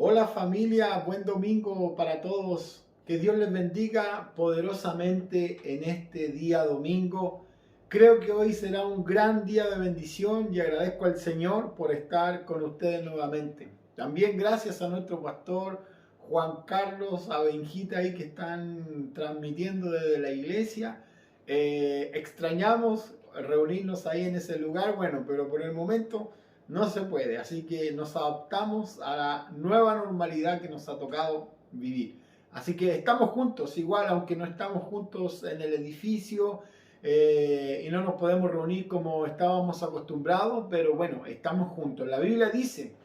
Hola familia, buen domingo para todos. Que Dios les bendiga poderosamente en este día domingo. Creo que hoy será un gran día de bendición y agradezco al Señor por estar con ustedes nuevamente. También gracias a nuestro pastor Juan Carlos, a Benjita ahí que están transmitiendo desde la iglesia. Extrañamos reunirnos ahí en ese lugar, bueno, pero por el momento no se puede, así que nos adaptamos a la nueva normalidad que nos ha tocado vivir. Así que estamos juntos, igual, aunque no estamos juntos en el edificio y no nos podemos reunir como estábamos acostumbrados, pero bueno, estamos juntos. La Biblia dice,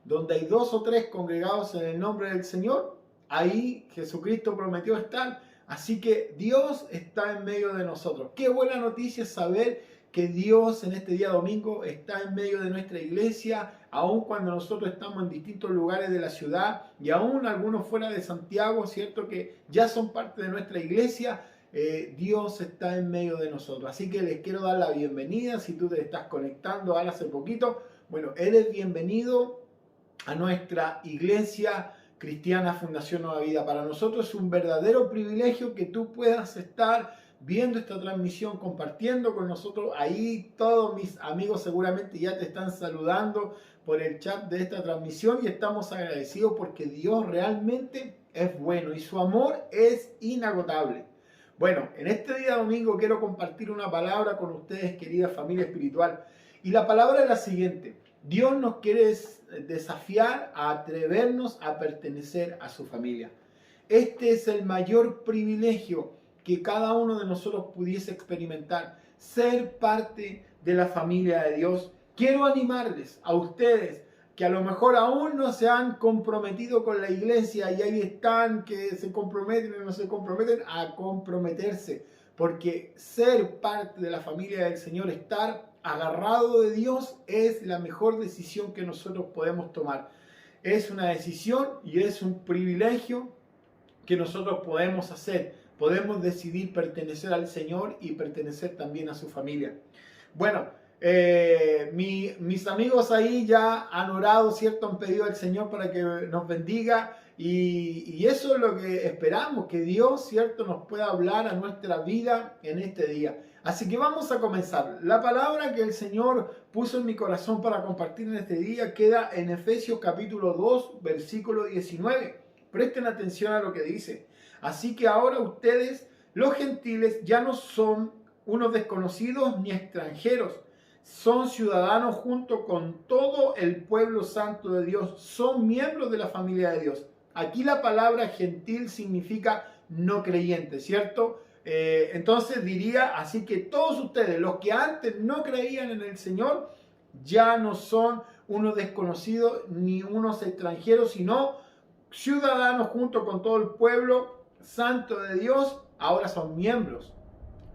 donde hay dos o tres congregados en el nombre del Señor, ahí Jesucristo prometió estar. Así que Dios está en medio de nosotros. Qué buena noticia saber que Dios en este día domingo está en medio de nuestra iglesia, aun cuando nosotros estamos en distintos lugares de la ciudad y aún algunos fuera de Santiago, ¿cierto? Que ya son parte de nuestra iglesia. Dios está en medio de nosotros. Así que les quiero dar la bienvenida. Si tú te estás conectando ahora hace poquito, bueno, eres bienvenido a nuestra iglesia cristiana Fundación Nueva Vida. Para nosotros es un verdadero privilegio que tú puedas estar viendo esta transmisión, compartiendo con nosotros. Ahí todos mis amigos seguramente ya te están saludando por el chat de esta transmisión y estamos agradecidos porque Dios realmente es bueno y su amor es inagotable. Bueno, en este día domingo quiero compartir una palabra con ustedes, querida familia espiritual. Y la palabra es la siguiente. Dios nos quiere desafiar a atrevernos a pertenecer a su familia. Este es el mayor privilegio que cada uno de nosotros pudiese experimentar, ser parte de la familia de Dios. Quiero animarles a ustedes que a lo mejor aún no se han comprometido con la iglesia y ahí están, que se comprometen o no se comprometen, a comprometerse, porque ser parte de la familia del Señor, estar agarrado de Dios, es la mejor decisión que nosotros podemos tomar. Es una decisión y es un privilegio que nosotros podemos hacer. Podemos decidir pertenecer al Señor y pertenecer también a su familia. Bueno, mis amigos ahí ya han orado, ¿cierto? Han pedido al Señor para que nos bendiga y eso es lo que esperamos, que Dios, ¿cierto?, nos pueda hablar a nuestra vida en este día. Así que vamos a comenzar. La palabra que el Señor puso en mi corazón para compartir en este día queda en Efesios capítulo 2, versículo 19. Presten atención a lo que dice. Así que ahora ustedes, los gentiles, ya no son unos desconocidos ni extranjeros. Son ciudadanos junto con todo el pueblo santo de Dios. Son miembros de la familia de Dios. Aquí la palabra gentil significa no creyente, ¿cierto? Entonces diría, así que todos ustedes, los que antes no creían en el Señor, ya no son unos desconocidos ni unos extranjeros, sino ciudadanos junto con todo el pueblo santo de Dios. Ahora son miembros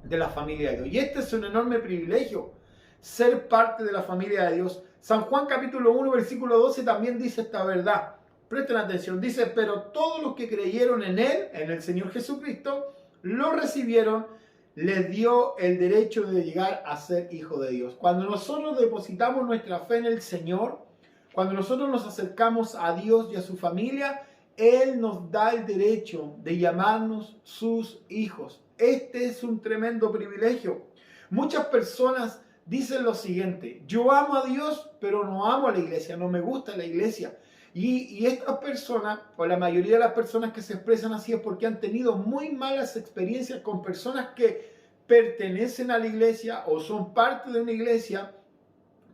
de la familia de Dios. Y este es un enorme privilegio, ser parte de la familia de Dios. San Juan capítulo 1, versículo 12 también dice esta verdad. Presten atención, dice, pero todos los que creyeron en Él, en el Señor Jesucristo, lo recibieron, les dio el derecho de llegar a ser hijos de Dios. Cuando nosotros depositamos nuestra fe en el Señor, cuando nosotros nos acercamos a Dios y a su familia, Él nos da el derecho de llamarnos sus hijos. Este es un tremendo privilegio. Muchas personas dicen lo siguiente: yo amo a Dios, pero no amo a la iglesia, no me gusta la iglesia. Y estas personas, o la mayoría de las personas que se expresan así, es porque han tenido muy malas experiencias con personas que pertenecen a la iglesia o son parte de una iglesia,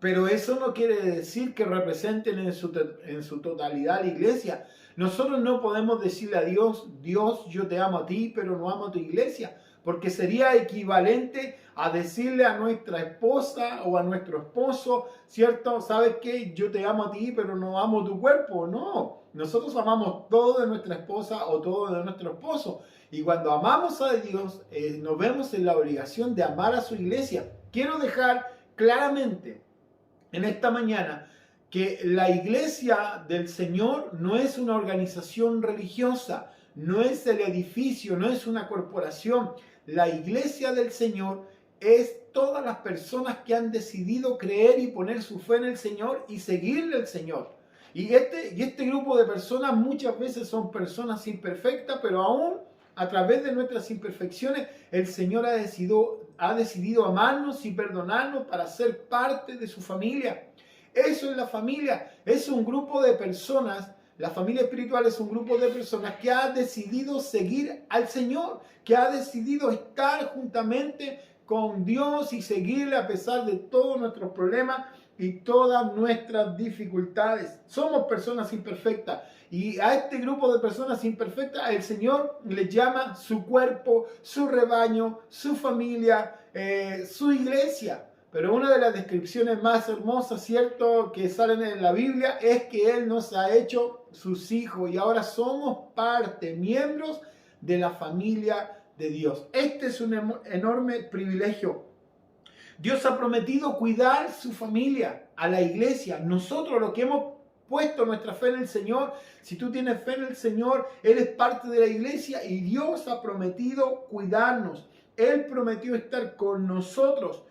pero eso no quiere decir que representen en su totalidad la iglesia. Nosotros no podemos decirle a Dios, Dios, yo te amo a ti, pero no amo a tu iglesia, porque sería equivalente a decirle a nuestra esposa o a nuestro esposo, ¿cierto? ¿Sabes qué? Yo te amo a ti, pero no amo tu cuerpo. No, nosotros amamos todo de nuestra esposa o todo de nuestro esposo. Y cuando amamos a Dios, nos vemos en la obligación de amar a su iglesia. Quiero dejar claramente en esta mañana que la iglesia del Señor no es una organización religiosa, no es el edificio, no es una corporación. La iglesia del Señor es todas las personas que han decidido creer y poner su fe en el Señor y seguirle al Señor. Y este grupo de personas muchas veces son personas imperfectas, pero aún a través de nuestras imperfecciones, el Señor ha decidido amarnos y perdonarnos para ser parte de su familia. Eso es la familia, es un grupo de personas. La familia espiritual es un grupo de personas que ha decidido seguir al Señor, que ha decidido estar juntamente con Dios y seguirle a pesar de todos nuestros problemas y todas nuestras dificultades. Somos personas imperfectas y a este grupo de personas imperfectas el Señor les llama su cuerpo, su rebaño, su familia, su iglesia. Pero una de las descripciones más hermosas, ¿cierto?, que salen en la Biblia es que Él nos ha hecho sus hijos y ahora somos parte, miembros de la familia de Dios. Este es un enorme privilegio. Dios ha prometido cuidar su familia, a la iglesia. Nosotros, los que hemos puesto nuestra fe en el Señor, si tú tienes fe en el Señor, Él es parte de la iglesia y Dios ha prometido cuidarnos. Él prometió estar con nosotros.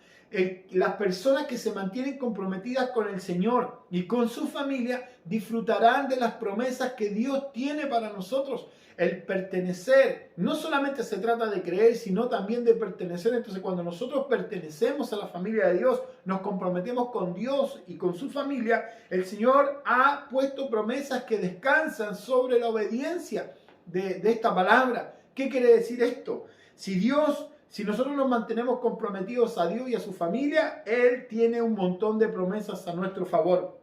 Las personas que se mantienen comprometidas con el Señor y con su familia disfrutarán de las promesas que Dios tiene para nosotros. El pertenecer no solamente se trata de creer, sino también de pertenecer. Entonces, cuando nosotros pertenecemos a la familia de Dios, nos comprometemos con Dios y con su familia, el Señor ha puesto promesas que descansan sobre la obediencia de esta palabra. ¿Qué quiere decir esto? Si nosotros nos mantenemos comprometidos a Dios y a su familia, Él tiene un montón de promesas a nuestro favor.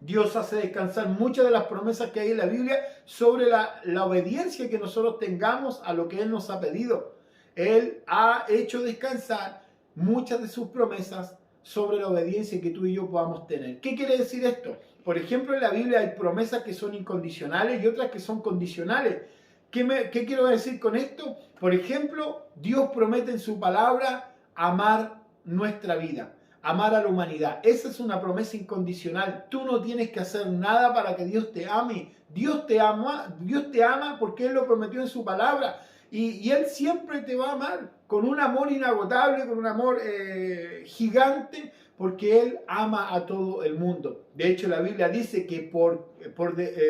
Dios hace descansar muchas de las promesas que hay en la Biblia sobre la obediencia que nosotros tengamos a lo que Él nos ha pedido. Él ha hecho descansar muchas de sus promesas sobre la obediencia que tú y yo podamos tener. ¿Qué quiere decir esto? Por ejemplo, en la Biblia hay promesas que son incondicionales y otras que son condicionales. ¿Qué quiero decir con esto? Por ejemplo, Dios promete en su palabra amar nuestra vida, amar a la humanidad. Esa es una promesa incondicional. Tú no tienes que hacer nada para que Dios te ame. Dios te ama porque Él lo prometió en su palabra. Y Él siempre te va a amar con un amor inagotable, con un amor gigante, porque Él ama a todo el mundo. De hecho, la Biblia dice que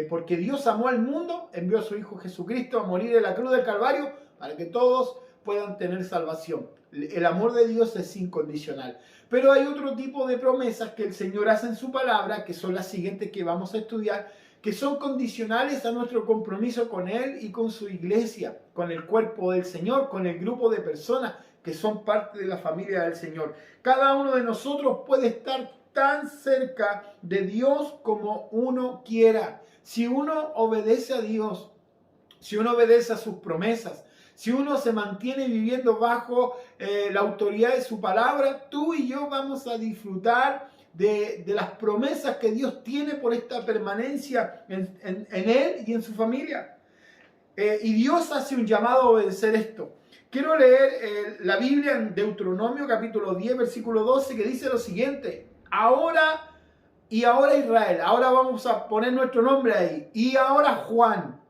porque Dios amó al mundo, envió a su Hijo Jesucristo a morir en la cruz del Calvario para que todos puedan tener salvación. El amor de Dios es incondicional. Pero hay otro tipo de promesas que el Señor hace en su palabra, que son las siguientes que vamos a estudiar, que son condicionales a nuestro compromiso con Él y con su iglesia, con el cuerpo del Señor, con el grupo de personas que son parte de la familia del Señor. Cada uno de nosotros puede estar tan cerca de Dios como uno quiera. Si uno obedece a Dios, si uno obedece a sus promesas, si uno se mantiene viviendo bajo la autoridad de su palabra, tú y yo vamos a disfrutar de las promesas que Dios tiene por esta permanencia en Él y en su familia. Y Dios hace un llamado a obedecer esto. Quiero leer la Biblia en Deuteronomio capítulo 10, versículo 12, que dice lo siguiente. Ahora Israel, ahora vamos a poner nuestro nombre ahí. Y ahora Juan,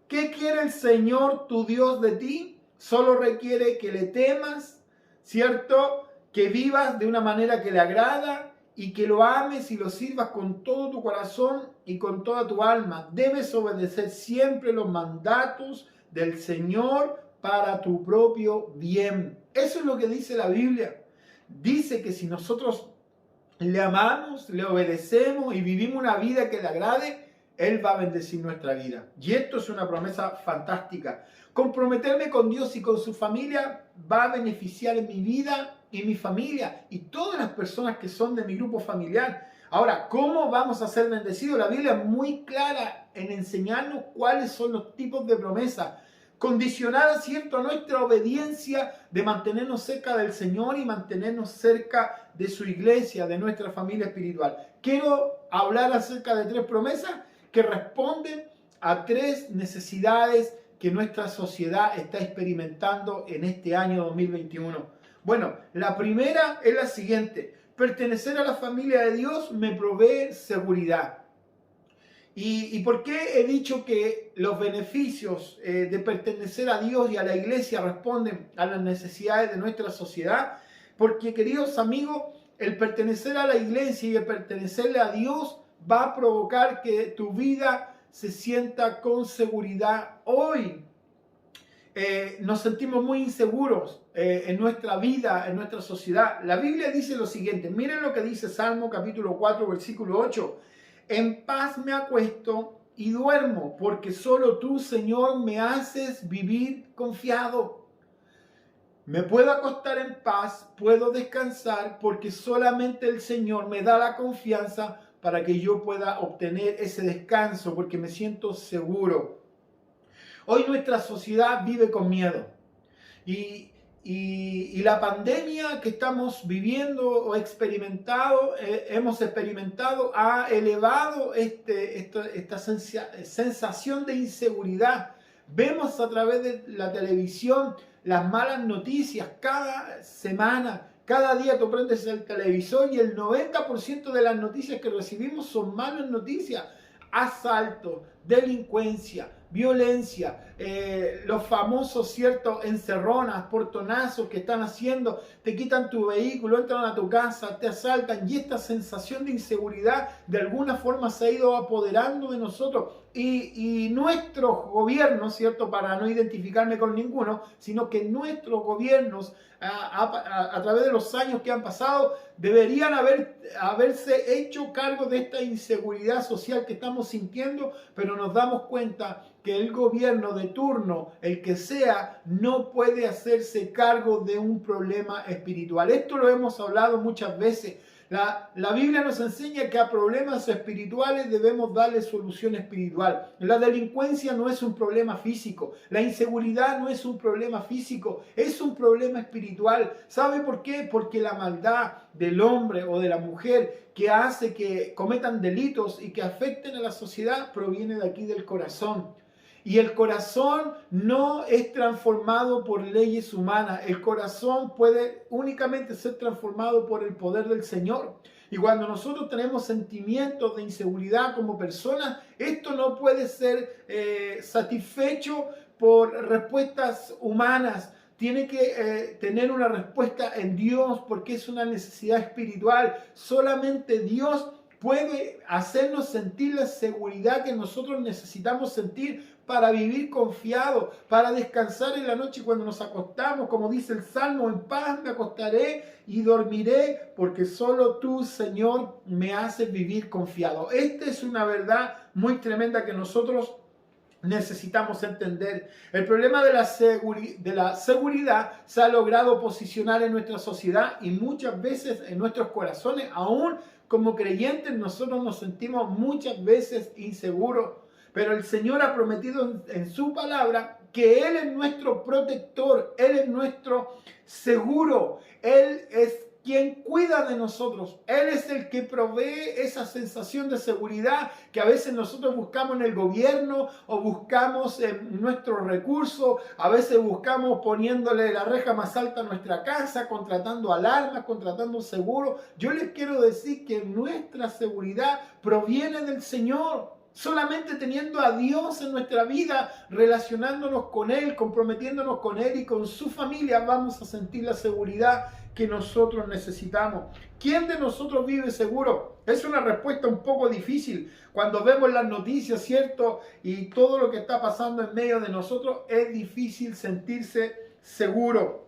¿qué quiere el Señor tu Dios de ti? Solo requiere que le temas, ¿cierto? Que vivas de una manera que le agrada y que lo ames y lo sirvas con todo tu corazón y con toda tu alma. Debes obedecer siempre los mandatos del Señor para tu propio bien. Eso es lo que dice la Biblia. Dice que si nosotros le amamos, le obedecemos y vivimos una vida que le agrade, Él va a bendecir nuestra vida. Y esto es una promesa fantástica. Comprometerme con Dios y con su familia va a beneficiar en mi vida y mi familia y todas las personas que son de mi grupo familiar. Ahora, ¿cómo vamos a ser bendecidos? La Biblia es muy clara en enseñarnos cuáles son los tipos de promesas, condicionadas, ¿cierto?, a nuestra obediencia de mantenernos cerca del Señor y mantenernos cerca de su iglesia, de nuestra familia espiritual. Quiero hablar acerca de 3 promesas que responden a 3 necesidades que nuestra sociedad está experimentando en este año 2021. Bueno, la primera es la siguiente. Pertenecer a la familia de Dios me provee seguridad. ¿Y por qué he dicho que los beneficios de pertenecer a Dios y a la iglesia responden a las necesidades de nuestra sociedad? Porque, queridos amigos, el pertenecer a la iglesia y el pertenecerle a Dios va a provocar que tu vida se sienta con seguridad. Hoy nos sentimos muy inseguros en nuestra vida, en nuestra sociedad. La Biblia dice lo siguiente, miren lo que dice Salmo capítulo 4, versículo 8. En paz me acuesto y duermo, porque solo tú, Señor, me haces vivir confiado. Me puedo acostar en paz, puedo descansar, porque solamente el Señor me da la confianza para que yo pueda obtener ese descanso, porque me siento seguro. Hoy nuestra sociedad vive con miedo y la pandemia que estamos viviendo o hemos experimentado ha elevado esta sensación de inseguridad. Vemos a través de la televisión las malas noticias cada semana. Cada día tú prendes el televisor y el 90% de las noticias que recibimos son malas noticias. Asalto, delincuencia, violencia, los famosos ciertos encerronas, portonazos que están haciendo, te quitan tu vehículo, entran a tu casa, te asaltan y esta sensación de inseguridad de alguna forma se ha ido apoderando de nosotros y nuestros gobiernos, ¿cierto? Para no identificarme con ninguno, sino que nuestros gobiernos a través de los años que han pasado deberían haberse hecho cargo de esta inseguridad social que estamos sintiendo, pero nos damos cuenta que el gobierno de turno, el que sea, no puede hacerse cargo de un problema espiritual. Esto lo hemos hablado muchas veces. La Biblia nos enseña que a problemas espirituales debemos darle solución espiritual. La delincuencia no es un problema físico. La inseguridad no es un problema físico. Es un problema espiritual. ¿Sabe por qué? Porque la maldad del hombre o de la mujer que hace que cometan delitos y que afecten a la sociedad proviene de aquí del corazón. Y el corazón no es transformado por leyes humanas. El corazón puede únicamente ser transformado por el poder del Señor. Y cuando nosotros tenemos sentimientos de inseguridad como personas, esto no puede ser satisfecho por respuestas humanas. Tiene que tener una respuesta en Dios porque es una necesidad espiritual. Solamente Dios puede hacernos sentir la seguridad que nosotros necesitamos sentir para vivir confiado, para descansar en la noche cuando nos acostamos, como dice el Salmo, en paz me acostaré y dormiré, porque solo tú, Señor, me haces vivir confiado. Esta es una verdad muy tremenda que nosotros necesitamos entender. El problema de la seguridad se ha logrado posicionar en nuestra sociedad y muchas veces en nuestros corazones, aún como creyentes, nosotros nos sentimos muchas veces inseguros. Pero el Señor ha prometido en su palabra que Él es nuestro protector, Él es nuestro seguro, Él es quien cuida de nosotros. Él es el que provee esa sensación de seguridad que a veces nosotros buscamos en el gobierno o buscamos en nuestros recursos, a veces buscamos poniéndole la reja más alta a nuestra casa, contratando alarmas, contratando seguro. Yo les quiero decir que nuestra seguridad proviene del Señor. Solamente teniendo a Dios en nuestra vida, relacionándonos con Él, comprometiéndonos con Él y con su familia, vamos a sentir la seguridad que nosotros necesitamos. ¿Quién de nosotros vive seguro? Es una respuesta un poco difícil. Cuando vemos las noticias, ¿cierto? Y todo lo que está pasando en medio de nosotros, es difícil sentirse seguro.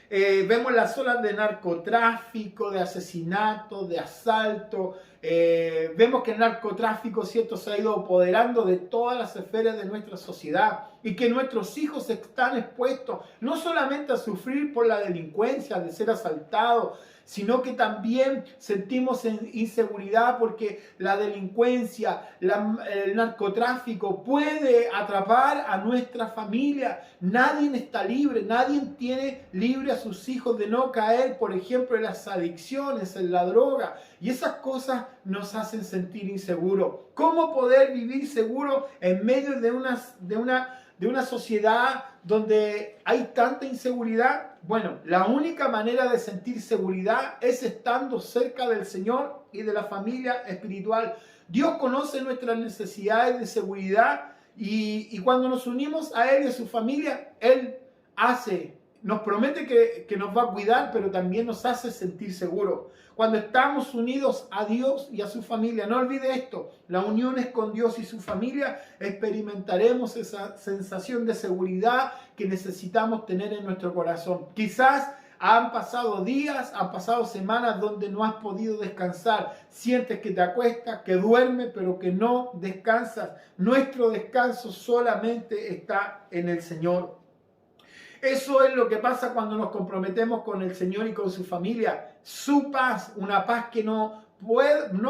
Vemos las olas de narcotráfico, de asesinato, de asalto. Vemos que el narcotráfico, ¿cierto?, se ha ido apoderando de todas las esferas de nuestra sociedad y que nuestros hijos están expuestos no solamente a sufrir por la delincuencia, de ser asaltados, sino que también sentimos inseguridad porque la delincuencia, el narcotráfico puede atrapar a nuestra familia. Nadie está libre, nadie tiene libre a sus hijos de no caer, por ejemplo, en las adicciones, en la droga. Y esas cosas nos hacen sentir inseguros. ¿Cómo poder vivir seguro en medio de una sociedad donde hay tanta inseguridad? Bueno, la única manera de sentir seguridad es estando cerca del Señor y de la familia espiritual. Dios conoce nuestras necesidades de seguridad y cuando nos unimos a Él y a su familia, Él hace nos promete que nos va a cuidar, pero también nos hace sentir seguros. Cuando estamos unidos a Dios y a su familia, no olvide esto, la unión es con Dios y su familia, experimentaremos esa sensación de seguridad que necesitamos tener en nuestro corazón. Quizás han pasado días, han pasado semanas donde no has podido descansar. Sientes que te acuestas, que duermes, pero que no descansas. Nuestro descanso solamente está en el Señor. Eso es lo que pasa cuando nos comprometemos con el Señor y con su familia. Su paz, una paz que no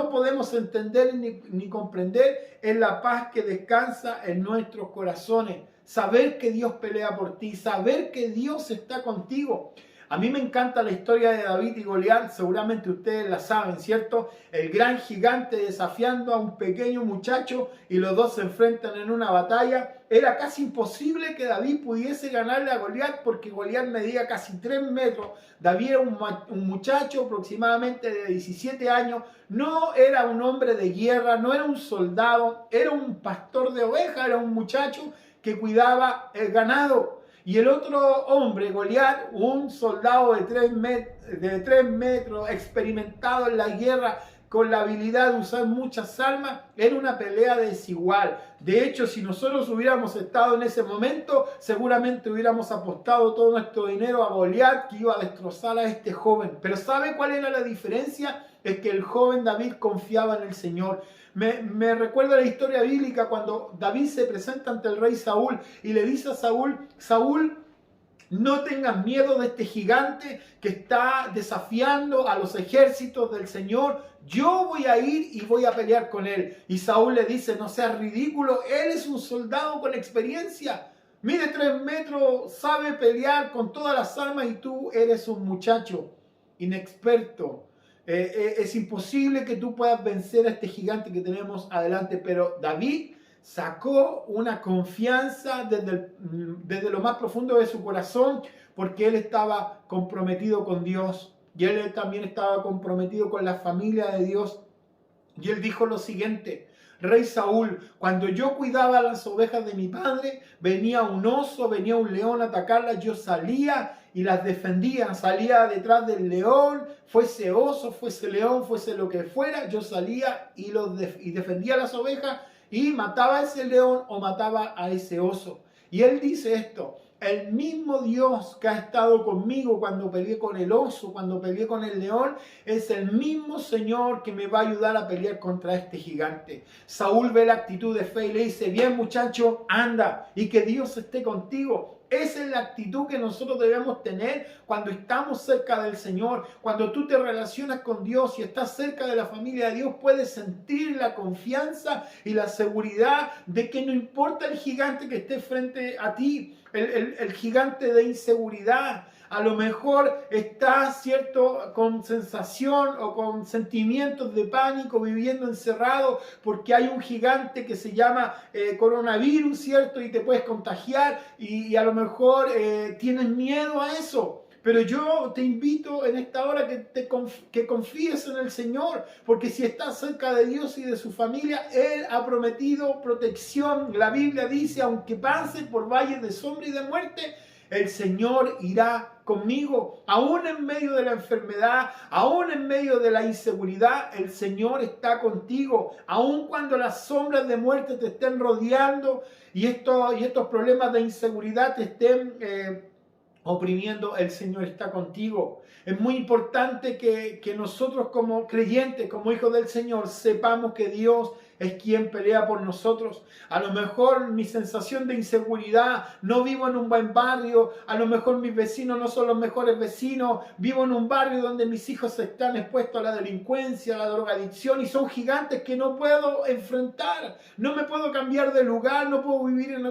podemos entender ni comprender, es la paz que descansa en nuestros corazones. Saber que Dios pelea por ti, saber que Dios está contigo. A mí me encanta la historia de David y Goliat, seguramente ustedes la saben, ¿cierto? El gran gigante desafiando a un pequeño muchacho y los dos se enfrentan en una batalla. Era casi imposible que David pudiese ganarle a Goliat porque Goliat medía casi 3 metros. David era un muchacho aproximadamente de 17 años, no era un hombre de guerra, no era un soldado, era un pastor de ovejas, era un muchacho que cuidaba el ganado. Y el otro hombre, Goliat, un soldado de 3 metros, experimentado en la guerra, con la habilidad de usar muchas armas, era una pelea desigual. De hecho, si nosotros hubiéramos estado en ese momento, seguramente hubiéramos apostado todo nuestro dinero a Goliat, que iba a destrozar a este joven. Pero ¿sabe cuál era la diferencia? Es que el joven David confiaba en el Señor. Me recuerda la historia bíblica cuando David se presenta ante el rey Saúl y le dice a Saúl, Saúl, no tengas miedo de este gigante que está desafiando a los ejércitos del Señor. Yo voy a ir y voy a pelear con él. Y Saúl le dice, no seas ridículo, él es un soldado con experiencia. Mide 3 metros, sabe pelear con todas las armas y tú eres un muchacho inexperto. Es imposible que tú puedas vencer a este gigante que tenemos adelante, pero David sacó una confianza desde lo más profundo de su corazón, porque él estaba comprometido con Dios y él también estaba comprometido con la familia de Dios. Y él dijo lo siguiente: Rey Saúl, cuando yo cuidaba las ovejas de mi padre, venía un oso, venía un león a atacarlas, yo salía y las defendía, salía detrás del león, fuese oso, fuese león, fuese lo que fuera, yo salía y defendía las ovejas y mataba a ese león o mataba a ese oso. Y él dice esto: el mismo Dios que ha estado conmigo cuando peleé con el oso, cuando peleé con el león, es el mismo Señor que me va a ayudar a pelear contra este gigante. Saúl ve la actitud de fe y le dice: bien, muchacho, anda y que Dios esté contigo. Esa es la actitud que nosotros debemos tener cuando estamos cerca del Señor. Cuando tú te relacionas con Dios y estás cerca de la familia de Dios, puedes sentir la confianza y la seguridad de que no importa el gigante que esté frente a ti, el gigante de inseguridad. A lo mejor estás, ¿cierto?, con sensación o con sentimientos de pánico, viviendo encerrado porque hay un gigante que se llama coronavirus, ¿cierto? Y te puedes contagiar y a lo mejor tienes miedo a eso. Pero yo te invito en esta hora que confíes en el Señor, porque si estás cerca de Dios y de su familia, Él ha prometido protección. La Biblia dice, aunque pase por valles de sombra y de muerte, el Señor irá conmigo. Aún en medio de la enfermedad, aún en medio de la inseguridad, el Señor está contigo. Aún cuando las sombras de muerte te estén rodeando y estos problemas de inseguridad te estén oprimiendo, el Señor está contigo. Es muy importante que nosotros como creyentes, como hijos del Señor, sepamos que Dios es quien pelea por nosotros. A lo mejor mi sensación de inseguridad, no vivo en un buen barrio, a lo mejor mis vecinos no son los mejores vecinos, vivo en un barrio donde mis hijos están expuestos a la delincuencia, a la drogadicción y son gigantes que no puedo enfrentar. No me puedo cambiar de lugar, no puedo vivir en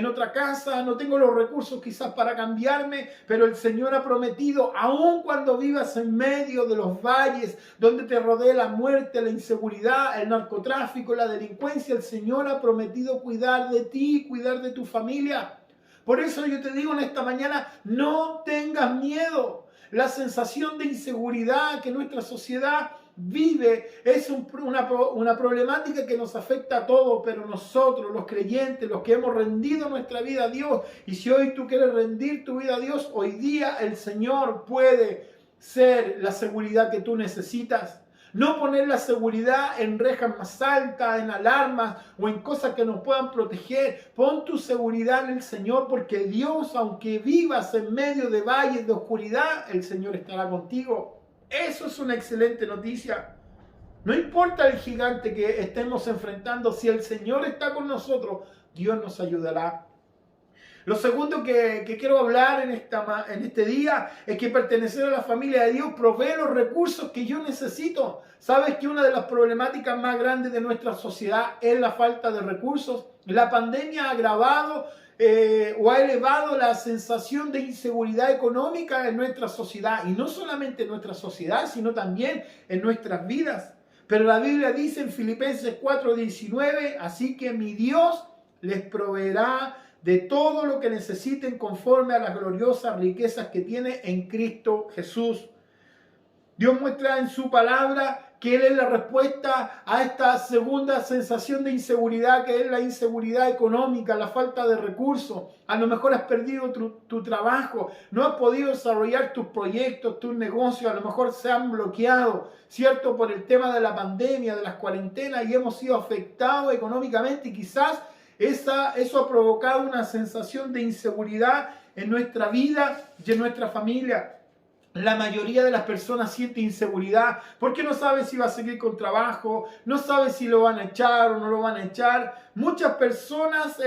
otra casa, no tengo los recursos quizás para cambiarme, pero el Señor ha prometido, aun cuando vivas en medio de los valles donde te rodea la muerte, la inseguridad, el narcotráfico, la delincuencia, el Señor ha prometido cuidar de ti, cuidar de tu familia. Por eso yo te digo en esta mañana, no tengas miedo. La sensación de inseguridad que nuestra sociedad vive es una problemática que nos afecta a todos, pero nosotros, los creyentes, los que hemos rendido nuestra vida a Dios, y si hoy tú quieres rendir tu vida a Dios, hoy día el Señor puede ser la seguridad que tú necesitas. No poner la seguridad en rejas más altas, en alarmas o en cosas que nos puedan proteger. Pon tu seguridad en el Señor, porque Dios, aunque vivas en medio de valles de oscuridad, el Señor estará contigo. Eso es una excelente noticia. No importa el gigante que estemos enfrentando, si el Señor está con nosotros, Dios nos ayudará. Lo segundo que quiero hablar en este día es que pertenecer a la familia de Dios provee los recursos que yo necesito. ¿Sabes que una de las problemáticas más grandes de nuestra sociedad es la falta de recursos? La pandemia ha agravado o ha elevado la sensación de inseguridad económica en nuestra sociedad. Y no solamente en nuestra sociedad, sino también en nuestras vidas. Pero la Biblia dice en Filipenses 4:19, así que mi Dios les proveerá de todo lo que necesiten conforme a las gloriosas riquezas que tiene en Cristo Jesús. Dios muestra en su palabra que Él es la respuesta a esta segunda sensación de inseguridad, que es la inseguridad económica, la falta de recursos. A lo mejor has perdido tu trabajo, no has podido desarrollar tus proyectos, tus negocios, a lo mejor se han bloqueado, ¿cierto? Por el tema de la pandemia, de las cuarentenas, y hemos sido afectados económicamente, y quizás eso ha provocado una sensación de inseguridad en nuestra vida y en nuestra familia. La mayoría de las personas siente inseguridad porque no sabe si va a seguir con trabajo, no sabe si lo van a echar o no lo van a echar. Muchas personas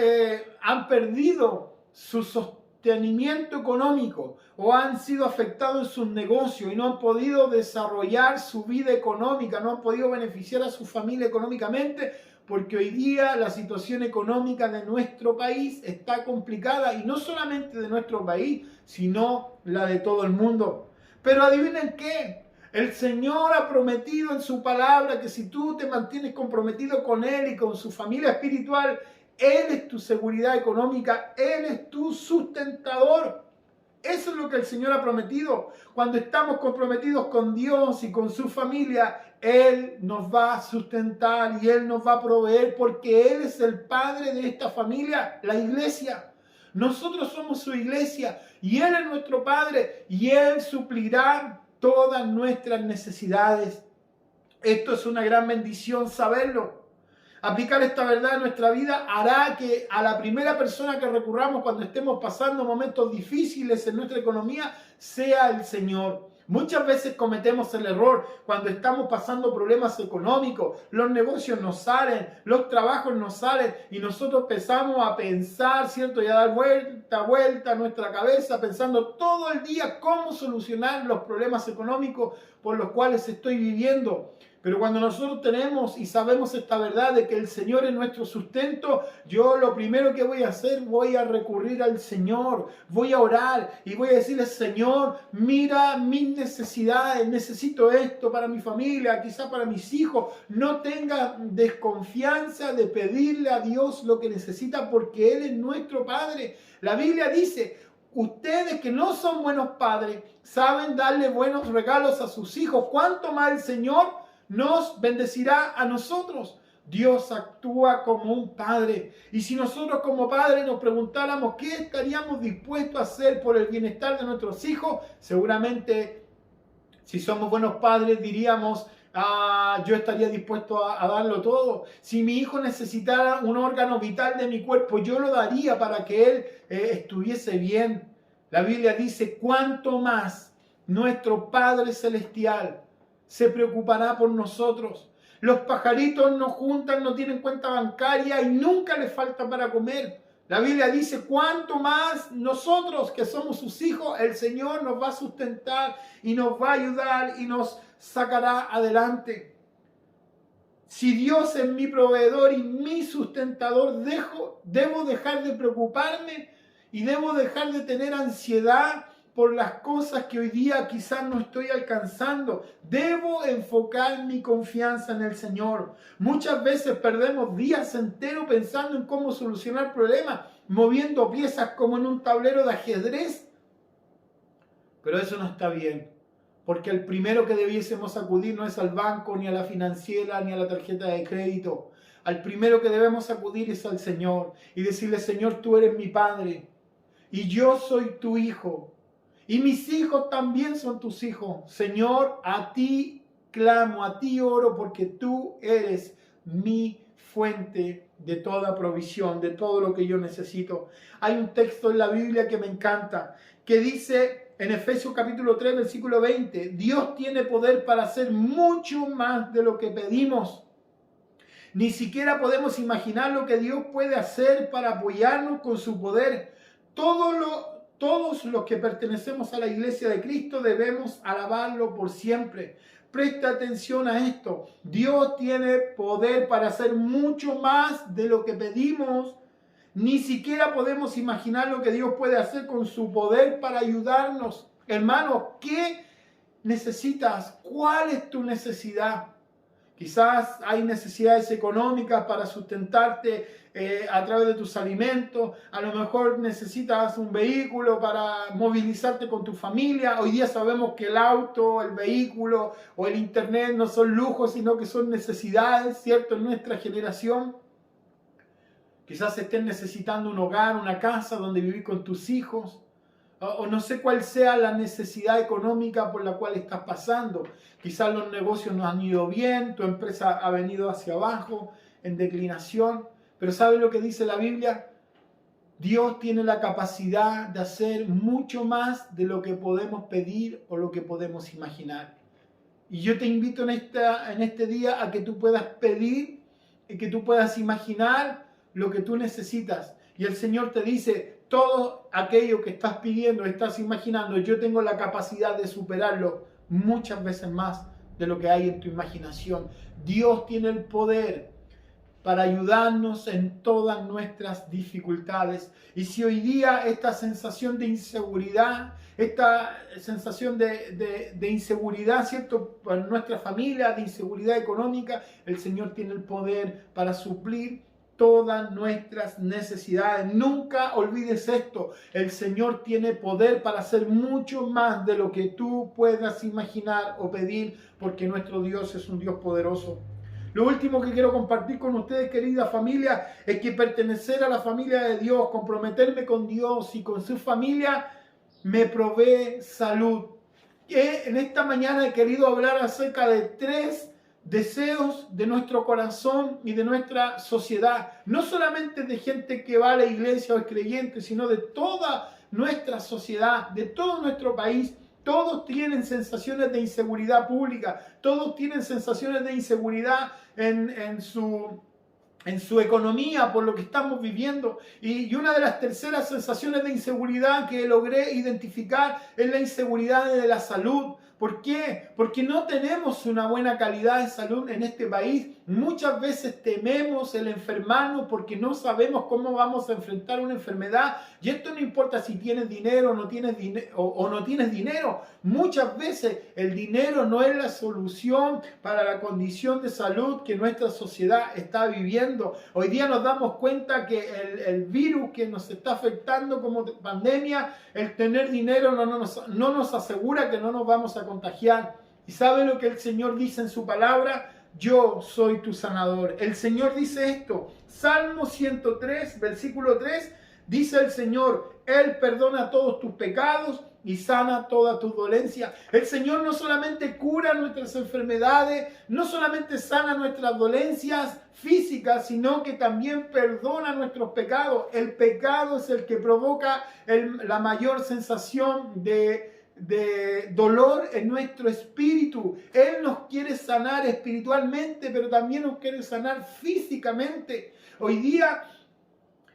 han perdido su sostenimiento económico o han sido afectados en sus negocios y no han podido desarrollar su vida económica, no han podido beneficiar a su familia económicamente, porque hoy día la situación económica de nuestro país está complicada, y no solamente de nuestro país, sino la de todo el mundo. Pero adivinen qué, el Señor ha prometido en su palabra que si tú te mantienes comprometido con Él y con su familia espiritual, Él es tu seguridad económica, Él es tu sustentador. Eso es lo que el Señor ha prometido. Cuando estamos comprometidos con Dios y con su familia, Él nos va a sustentar y Él nos va a proveer, porque Él es el Padre de esta familia, la iglesia. Nosotros somos su iglesia y Él es nuestro Padre y Él suplirá todas nuestras necesidades. Esto es una gran bendición saberlo. Aplicar esta verdad en nuestra vida hará que a la primera persona que recurramos cuando estemos pasando momentos difíciles en nuestra economía sea el Señor. Muchas veces cometemos el error cuando estamos pasando problemas económicos, los negocios no salen, los trabajos no salen y nosotros empezamos a pensar, ¿cierto? Y a dar vuelta a nuestra cabeza pensando todo el día cómo solucionar los problemas económicos por los cuales estoy viviendo. Pero cuando nosotros tenemos y sabemos esta verdad de que el Señor es nuestro sustento, yo lo primero que voy a hacer, voy a recurrir al Señor, voy a orar y voy a decirle: Señor, mira mis necesidades, necesito esto para mi familia, quizá para mis hijos. No tenga desconfianza de pedirle a Dios lo que necesita, porque Él es nuestro Padre. La Biblia dice: ustedes que no son buenos padres saben darle buenos regalos a sus hijos, ¿cuánto más el Señor nos bendecirá a nosotros? Dios actúa como un padre. Y si nosotros como padres nos preguntáramos qué estaríamos dispuestos a hacer por el bienestar de nuestros hijos, seguramente, si somos buenos padres, diríamos: yo estaría dispuesto a darlo todo. Si mi hijo necesitara un órgano vital de mi cuerpo, yo lo daría para que él estuviese bien. La Biblia dice: cuánto más nuestro Padre Celestial se preocupará por nosotros. Los pajaritos no juntan, no tienen cuenta bancaria y nunca les falta para comer. La Biblia dice: cuánto más nosotros que somos sus hijos, el Señor nos va a sustentar y nos va a ayudar y nos sacará adelante. Si Dios es mi proveedor y mi sustentador, debo dejar de preocuparme y debo dejar de tener ansiedad por las cosas que hoy día quizás no estoy alcanzando. Debo enfocar mi confianza en el Señor. Muchas veces perdemos días enteros pensando en cómo solucionar problemas, moviendo piezas como en un tablero de ajedrez. Pero eso no está bien, Porque el primero que debiésemos acudir no es al banco, ni a la financiera, ni a la tarjeta de crédito. Al primero que debemos acudir es al Señor y decirle: Señor, tú eres mi Padre y yo soy tu hijo. Y mis hijos también son tus hijos. Señor, a ti clamo, a ti oro, porque tú eres mi fuente de toda provisión, de todo lo que yo necesito. Hay un texto en la Biblia que me encanta, que dice en Efesios capítulo 3, versículo 20, Dios tiene poder para hacer mucho más de lo que pedimos. Ni siquiera podemos imaginar lo que Dios puede hacer para apoyarnos con su poder. Todos los que pertenecemos a la iglesia de Cristo debemos alabarlo por siempre. Presta atención a esto. Dios tiene poder para hacer mucho más de lo que pedimos. Ni siquiera podemos imaginar lo que Dios puede hacer con su poder para ayudarnos. Hermano, ¿qué necesitas? ¿Cuál es tu necesidad? Quizás hay necesidades económicas para sustentarte a través de tus alimentos. A lo mejor necesitas un vehículo para movilizarte con tu familia. Hoy día sabemos que el auto, el vehículo o el internet no son lujos, sino que son necesidades, ¿cierto? En nuestra generación. Quizás estés necesitando un hogar, una casa donde vivir con tus hijos. O no sé cuál sea la necesidad económica por la cual estás pasando. Quizás los negocios no han ido bien, tu empresa ha venido hacia abajo, en declinación. Pero ¿sabes lo que dice la Biblia? Dios tiene la capacidad de hacer mucho más de lo que podemos pedir o lo que podemos imaginar. Y yo te invito en este día a que tú puedas pedir y que tú puedas imaginar lo que tú necesitas. Y el Señor te dice: todo aquello que estás pidiendo, estás imaginando, yo tengo la capacidad de superarlo muchas veces más de lo que hay en tu imaginación. Dios tiene el poder para ayudarnos en todas nuestras dificultades. Y si hoy día esta sensación de inseguridad, esta sensación de inseguridad, ¿cierto?, para nuestra familia, de inseguridad económica, el Señor tiene el poder para suplir todas nuestras necesidades. Nunca olvides esto: el Señor tiene poder para hacer mucho más de lo que tú puedas imaginar o pedir, porque nuestro Dios es un Dios poderoso. Lo último que quiero compartir con ustedes, querida familia, es que pertenecer a la familia de Dios, comprometerme con Dios y con su familia, me provee salud. En esta mañana he querido hablar acerca de 3 deseos de nuestro corazón y de nuestra sociedad. No solamente de gente que va a la iglesia o es creyente, sino de toda nuestra sociedad, de todo nuestro país. Todos tienen sensaciones de inseguridad pública, todos tienen sensaciones de inseguridad en su economía por lo que estamos viviendo. Y una de las terceras sensaciones de inseguridad que logré identificar es la inseguridad de la salud. ¿Por qué? Porque no tenemos una buena calidad de salud en este país. Muchas veces tememos el enfermarnos porque no sabemos cómo vamos a enfrentar una enfermedad. Y esto no importa si tienes dinero o no tienes dinero. Muchas veces el dinero no es la solución para la condición de salud que nuestra sociedad está viviendo. Hoy día nos damos cuenta que el virus que nos está afectando como pandemia, el tener dinero no nos asegura que no nos vamos a contagiar. ¿Y sabe lo que el Señor dice en su palabra? Yo soy tu sanador. El Señor dice esto. Salmo 103, versículo 3, dice el Señor: Él perdona todos tus pecados y sana toda tu dolencia. El Señor no solamente cura nuestras enfermedades, no solamente sana nuestras dolencias físicas, sino que también perdona nuestros pecados. El pecado es el que provoca la mayor sensación de dolor en nuestro espíritu. Él nos quiere sanar espiritualmente, pero también nos quiere sanar físicamente. Hoy día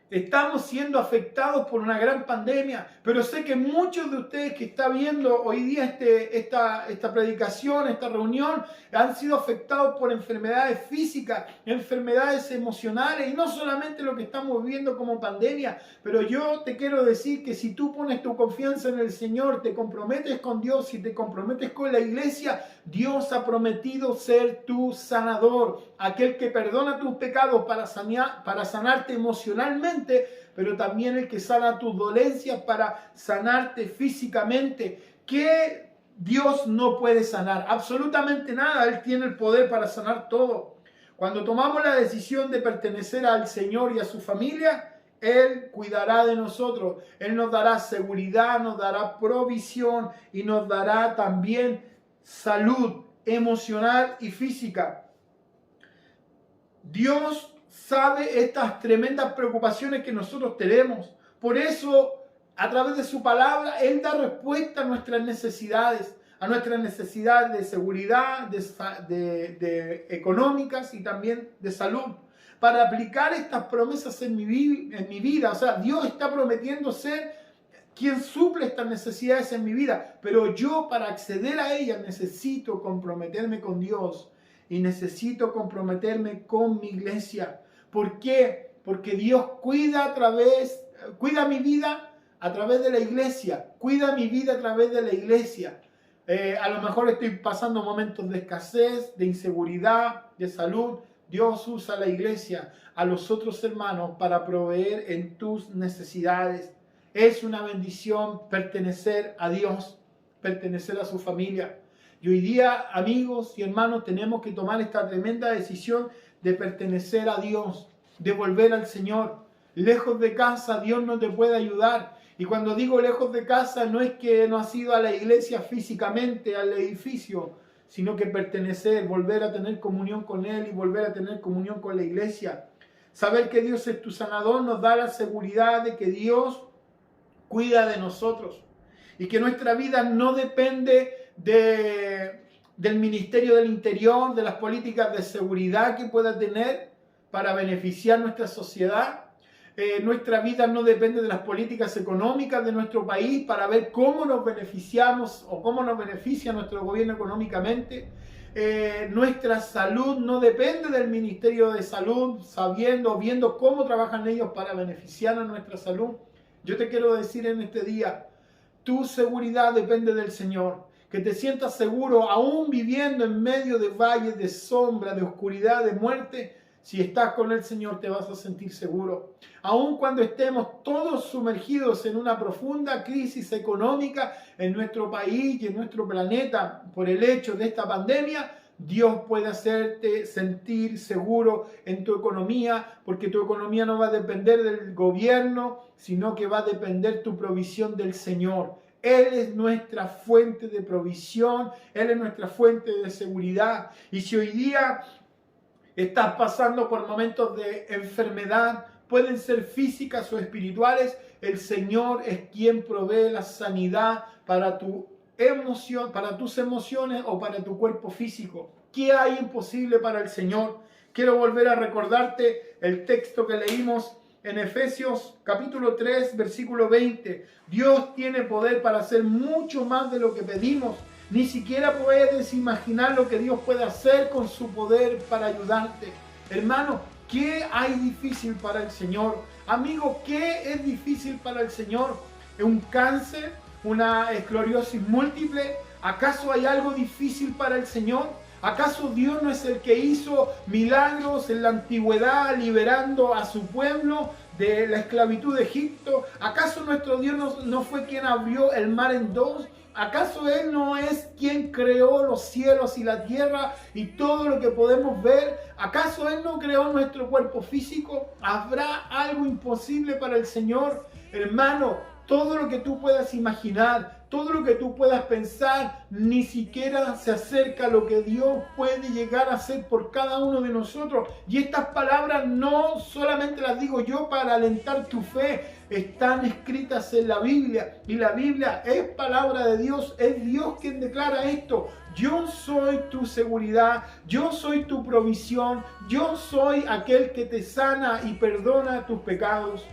estamos siendo afectados por una gran pandemia, pero sé que muchos de ustedes que están viendo hoy día esta predicación, esta reunión, han sido afectados por enfermedades físicas, enfermedades emocionales, y no solamente lo que estamos viviendo como pandemia. Pero yo te quiero decir que si tú pones tu confianza en el Señor, te comprometes con Dios y te comprometes con la iglesia, Dios ha prometido ser tu sanador, aquel que perdona tus pecados para sanarte emocionalmente, pero también el que sana tus dolencias para sanarte físicamente. ¿Qué Dios no puede sanar absolutamente nada. Él tiene el poder para sanar todo. Cuando tomamos la decisión de pertenecer al Señor y a su familia, Él cuidará de nosotros. Él nos dará seguridad, nos dará provisión y nos dará también salud emocional y física. Dios sabe estas tremendas preocupaciones que nosotros tenemos. Por eso, a través de su palabra, Él da respuesta a nuestras necesidades de seguridad, de económicas y también de salud. Para aplicar estas promesas en mi vida, o sea, Dios está prometiendo ser quien suple estas necesidades en mi vida, pero yo para acceder a ellas necesito comprometerme con Dios y necesito comprometerme con mi iglesia. ¿Por qué? Porque Dios cuida mi vida a través de la iglesia, cuida mi vida a través de la iglesia. A lo mejor estoy pasando momentos de escasez, de inseguridad, de salud. Dios usa a la iglesia, a los otros hermanos, para proveer en tus necesidades. Es una bendición pertenecer a Dios, pertenecer a su familia. Y hoy día, amigos y hermanos, tenemos que tomar esta tremenda decisión de pertenecer a Dios, de volver al Señor. Lejos de casa, Dios no te puede ayudar. Y cuando digo lejos de casa, no es que no has ido a la iglesia físicamente, al edificio, sino que pertenecer, volver a tener comunión con Él y volver a tener comunión con la iglesia. Saber que Dios es tu sanador nos da la seguridad de que Dios cuida de nosotros y que nuestra vida no depende del Ministerio del Interior, de las políticas de seguridad que pueda tener para beneficiar nuestra sociedad. Nuestra vida no depende de las políticas económicas de nuestro país para ver cómo nos beneficiamos o cómo nos beneficia nuestro gobierno económicamente. Nuestra salud no depende del Ministerio de Salud, viendo cómo trabajan ellos para beneficiar a nuestra salud. Yo te quiero decir en este día, tu seguridad depende del Señor. Que te sientas seguro aún viviendo en medio de valles de sombra, de oscuridad, de muerte. Si estás con el Señor te vas a sentir seguro. Aun cuando estemos todos sumergidos en una profunda crisis económica en nuestro país y en nuestro planeta por el hecho de esta pandemia, Dios puede hacerte sentir seguro en tu economía, porque tu economía no va a depender del gobierno, sino que va a depender tu provisión del Señor. Él es nuestra fuente de provisión, Él es nuestra fuente de seguridad. Y si hoy día estás pasando por momentos de enfermedad, pueden ser físicas o espirituales, el Señor es quien provee la sanidad para tu emoción, para tus emociones o para tu cuerpo físico. ¿Qué hay imposible para el Señor? Quiero volver a recordarte el texto que leímos en Efesios capítulo 3, versículo 20. Dios tiene poder para hacer mucho más de lo que pedimos. Ni siquiera puedes imaginar lo que Dios puede hacer con su poder para ayudarte. Hermano, ¿qué hay difícil para el Señor? Amigo, ¿qué es difícil para el Señor? ¿Un cáncer? ¿Una esclerosis múltiple? ¿Acaso hay algo difícil para el Señor? ¿Acaso Dios no es el que hizo milagros en la antigüedad liberando a su pueblo de la esclavitud de Egipto? ¿Acaso nuestro Dios no fue quien abrió el mar en dos? ¿Acaso Él no es quien creó los cielos y la tierra y todo lo que podemos ver? ¿Acaso Él no creó nuestro cuerpo físico? ¿Habrá algo imposible para el Señor? Hermano, todo lo que tú puedas imaginar, todo lo que tú puedas pensar, ni siquiera se acerca a lo que Dios puede llegar a hacer por cada uno de nosotros. Y estas palabras no solamente las digo yo para alentar tu fe, están escritas en la Biblia. Y la Biblia es palabra de Dios, es Dios quien declara esto. Yo soy tu seguridad, yo soy tu provisión, yo soy aquel que te sana y perdona tus pecados.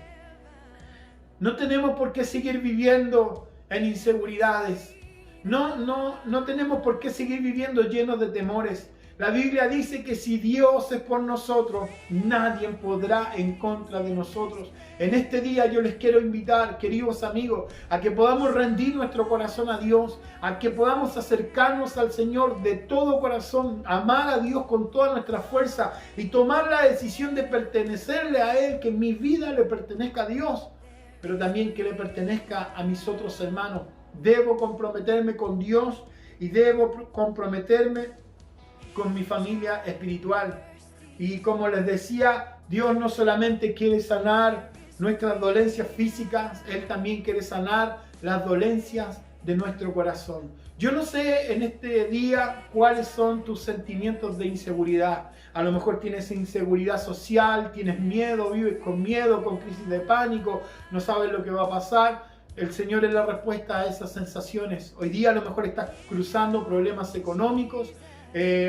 No tenemos por qué seguir viviendo en inseguridades. No tenemos por qué seguir viviendo llenos de temores. La Biblia dice que si Dios es por nosotros, nadie podrá en contra de nosotros. En este día yo les quiero invitar, queridos amigos, a que podamos rendir nuestro corazón a Dios, a que podamos acercarnos al Señor de todo corazón, amar a Dios con toda nuestra fuerza y tomar la decisión de pertenecerle a Él, que mi vida le pertenezca a Dios, pero también que le pertenezca a mis otros hermanos. Debo comprometerme con Dios y debo comprometerme con mi familia espiritual. Y como les decía, Dios no solamente quiere sanar nuestras dolencias físicas, Él también quiere sanar las dolencias de nuestro corazón. Yo no sé en este día cuáles son tus sentimientos de inseguridad. A lo mejor tienes inseguridad social, tienes miedo, vives con miedo, con crisis de pánico, no sabes lo que va a pasar. El Señor es la respuesta a esas sensaciones. Hoy día a lo mejor estás cruzando problemas económicos,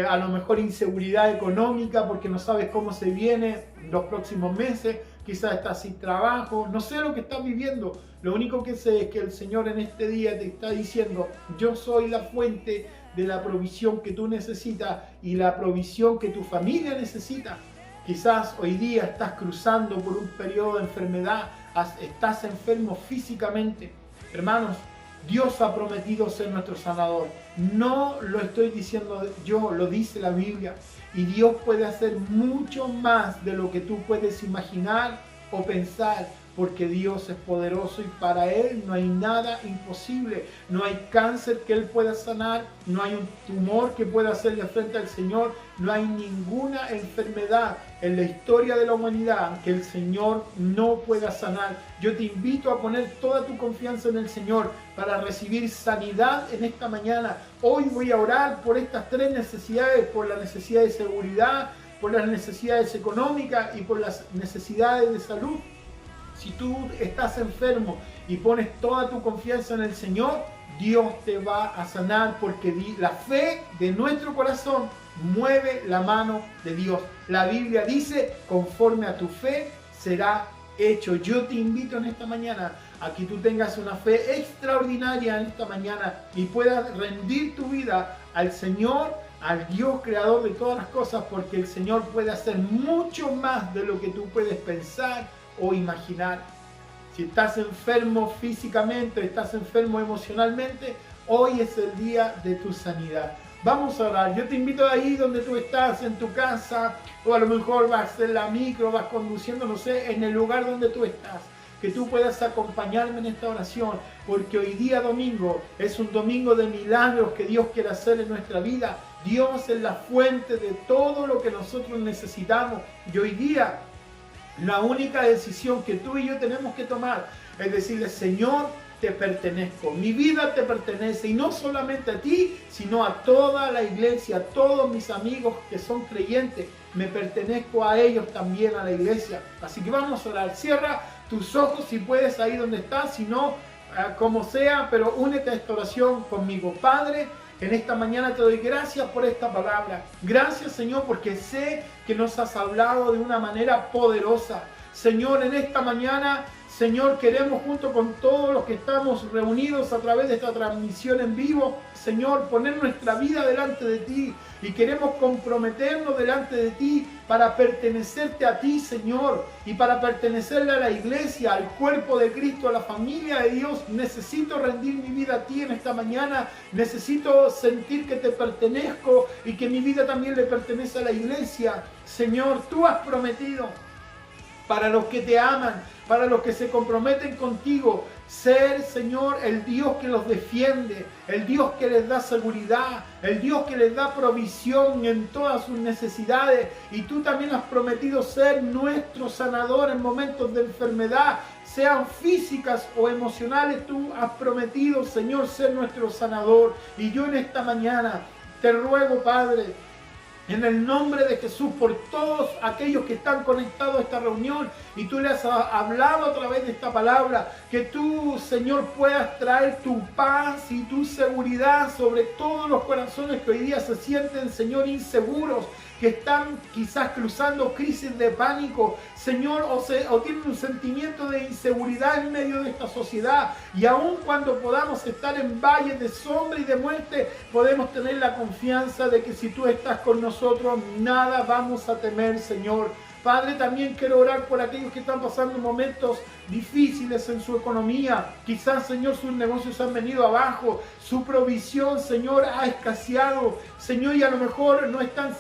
a lo mejor inseguridad económica porque no sabes cómo se viene los próximos meses, quizás estás sin trabajo, no sé lo que estás viviendo. Lo único que sé es que el Señor en este día te está diciendo: yo soy la fuente de la provisión que tú necesitas y la provisión que tu familia necesita. Quizás hoy día estás cruzando por un periodo de enfermedad, estás enfermo físicamente. Hermanos, Dios ha prometido ser nuestro sanador. No lo estoy diciendo yo, lo dice la Biblia. Y Dios puede hacer mucho más de lo que tú puedes imaginar o pensar, porque Dios es poderoso y para Él no hay nada imposible. No hay cáncer que Él pueda sanar, no hay un tumor que pueda hacerle frente al Señor, no hay ninguna enfermedad en la historia de la humanidad que el Señor no pueda sanar. Yo te invito a poner toda tu confianza en el Señor para recibir sanidad en esta mañana. Hoy voy a orar por estas tres necesidades: por la necesidad de seguridad, por las necesidades económicas y por las necesidades de salud. Si tú estás enfermo y pones toda tu confianza en el Señor, Dios te va a sanar, porque la fe de nuestro corazón mueve la mano de Dios. La Biblia dice: conforme a tu fe será hecho. Yo te invito en esta mañana a que tú tengas una fe extraordinaria en esta mañana y puedas rendir tu vida al Señor, al Dios creador de todas las cosas, porque el Señor puede hacer mucho más de lo que tú puedes pensar o imaginar. Si estás enfermo físicamente, estás enfermo emocionalmente, hoy es el día de tu sanidad. Vamos a orar. Yo te invito ahí donde tú estás, en tu casa, o a lo mejor vas en la micro, vas conduciendo, no sé, en el lugar donde tú estás, que tú puedas acompañarme en esta oración, porque hoy día domingo es un domingo de milagros que Dios quiere hacer en nuestra vida. Dios es la fuente de todo lo que nosotros necesitamos, y hoy día la única decisión que tú y yo tenemos que tomar es decirle: Señor, te pertenezco, mi vida te pertenece, y no solamente a ti, sino a toda la iglesia, a todos mis amigos que son creyentes, me pertenezco a ellos también, a la iglesia. Así que vamos a orar. Cierra tus ojos si puedes ahí donde estás, si no, como sea, pero únete a esta oración conmigo. Padre, en esta mañana te doy gracias por esta palabra. Gracias, Señor, porque sé que nos has hablado de una manera poderosa. Señor, en esta mañana, Señor, queremos junto con todos los que estamos reunidos a través de esta transmisión en vivo, Señor, poner nuestra vida delante de ti, y queremos comprometernos delante de ti para pertenecerte a ti, Señor, y para pertenecerle a la iglesia, al cuerpo de Cristo, a la familia de Dios. Necesito rendir mi vida a ti en esta mañana. Necesito sentir que te pertenezco y que mi vida también le pertenece a la iglesia. Señor, tú has prometido para los que te aman, para los que se comprometen contigo, ser, Señor, el Dios que los defiende, el Dios que les da seguridad, el Dios que les da provisión en todas sus necesidades. Y tú también has prometido ser nuestro sanador en momentos de enfermedad, sean físicas o emocionales. Tú has prometido, Señor, ser nuestro sanador. Y yo en esta mañana te ruego, Padre, en el nombre de Jesús, por todos aquellos que están conectados a esta reunión y tú les has hablado a través de esta palabra, que tú, Señor, puedas traer tu paz y tu seguridad sobre todos los corazones que hoy día se sienten, Señor, inseguros, que están quizás cruzando crisis de pánico, Señor, o tienen un sentimiento de inseguridad en medio de esta sociedad. Y aun cuando podamos estar en valles de sombra y de muerte, podemos tener la confianza de que si tú estás con nosotros, nada vamos a temer, Señor. Padre, también quiero orar por aquellos que están pasando momentos difíciles en su economía. Quizás, Señor, sus negocios han venido abajo, su provisión, Señor, ha escaseado, Señor, y a lo mejor no están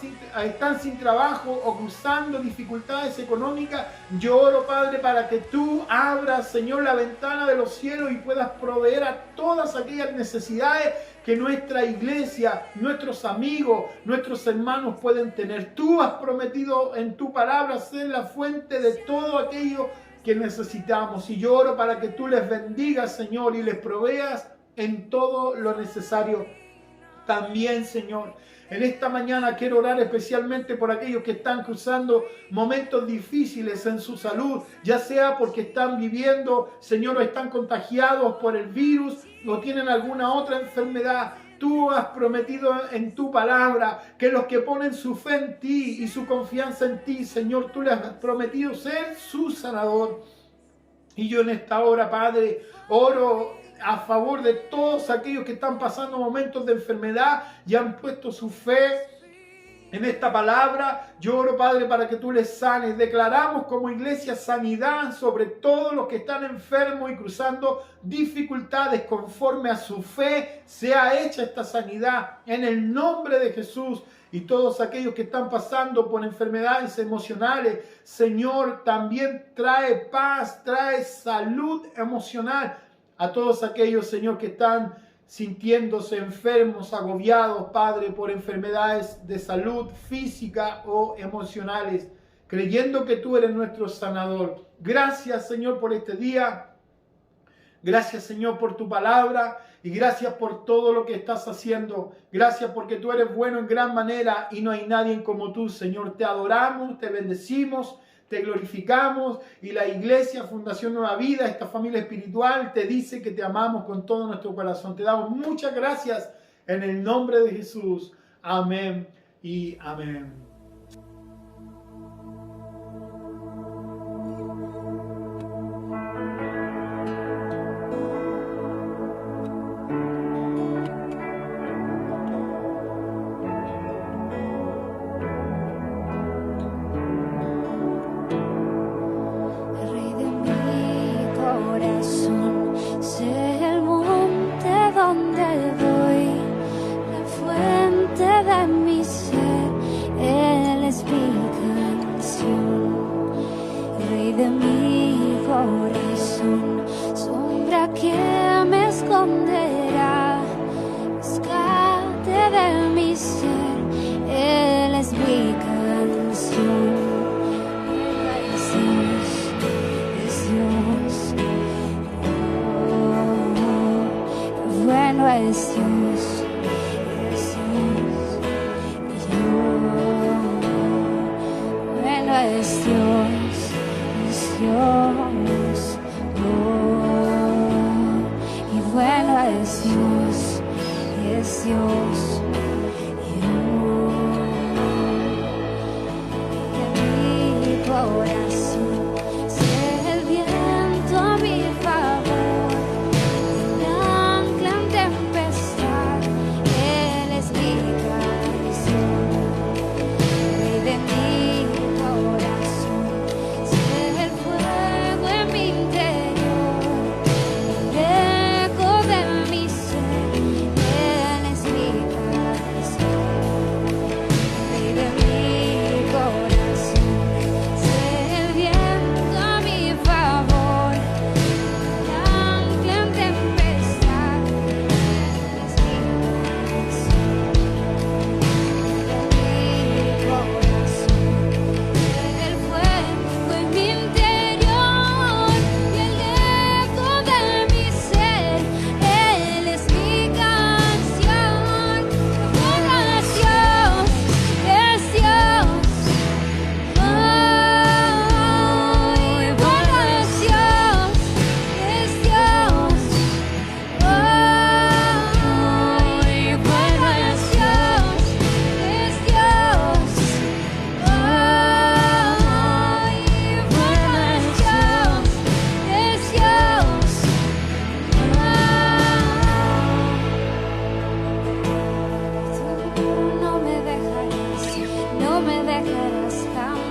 sin trabajo o cruzando dificultades económicas. Yo oro, Padre, para que tú abras, Señor, la ventana de los cielos y puedas proveer a todas aquellas necesidades que nuestra iglesia, nuestros amigos, nuestros hermanos pueden tener. Tú has prometido en tu palabra ser la fuente de todo aquello que necesitamos. Y yo oro para que tú les bendigas, Señor, y les proveas en todo lo necesario también, Señor. En esta mañana quiero orar especialmente por aquellos que están cruzando momentos difíciles en su salud, ya sea porque están viviendo, Señor, o están contagiados por el virus o tienen alguna otra enfermedad. Tú has prometido en tu palabra que los que ponen su fe en ti y su confianza en ti, Señor, tú les has prometido ser su sanador. Y yo en esta hora, Padre, oro a favor de todos aquellos que están pasando momentos de enfermedad y han puesto su fe en esta palabra. Yo oro, Padre, para que tú les sanes. Declaramos como iglesia sanidad sobre todos los que están enfermos y cruzando dificultades. Conforme a su fe sea hecha esta sanidad en el nombre de Jesús. Y todos aquellos que están pasando por enfermedades emocionales, Señor, también trae paz, trae salud emocional a todos aquellos, Señor, que están sintiéndose enfermos, agobiados, Padre, por enfermedades de salud física o emocionales, creyendo que tú eres nuestro sanador. Gracias, Señor, por este día. Gracias, Señor, por tu palabra y gracias por todo lo que estás haciendo. Gracias porque tú eres bueno en gran manera y no hay nadie como tú, Señor. Te adoramos, te bendecimos, te glorificamos y la iglesia Fundación Nueva Vida, esta familia espiritual, te dice que te amamos con todo nuestro corazón. Te damos muchas gracias en el nombre de Jesús. Amén y amén. De mi corazón, sombra que me esconderá, rescate de mi ser, Él es mi canción. Es Dios, oh, bueno es Dios, bueno es Dios. Dios, oh, y bueno es Dios, de mi corazón, sé el viento a mi favor, el ancla en tempestad, Él es mi canción, Rey de mi corazón. No me dejarás jamás.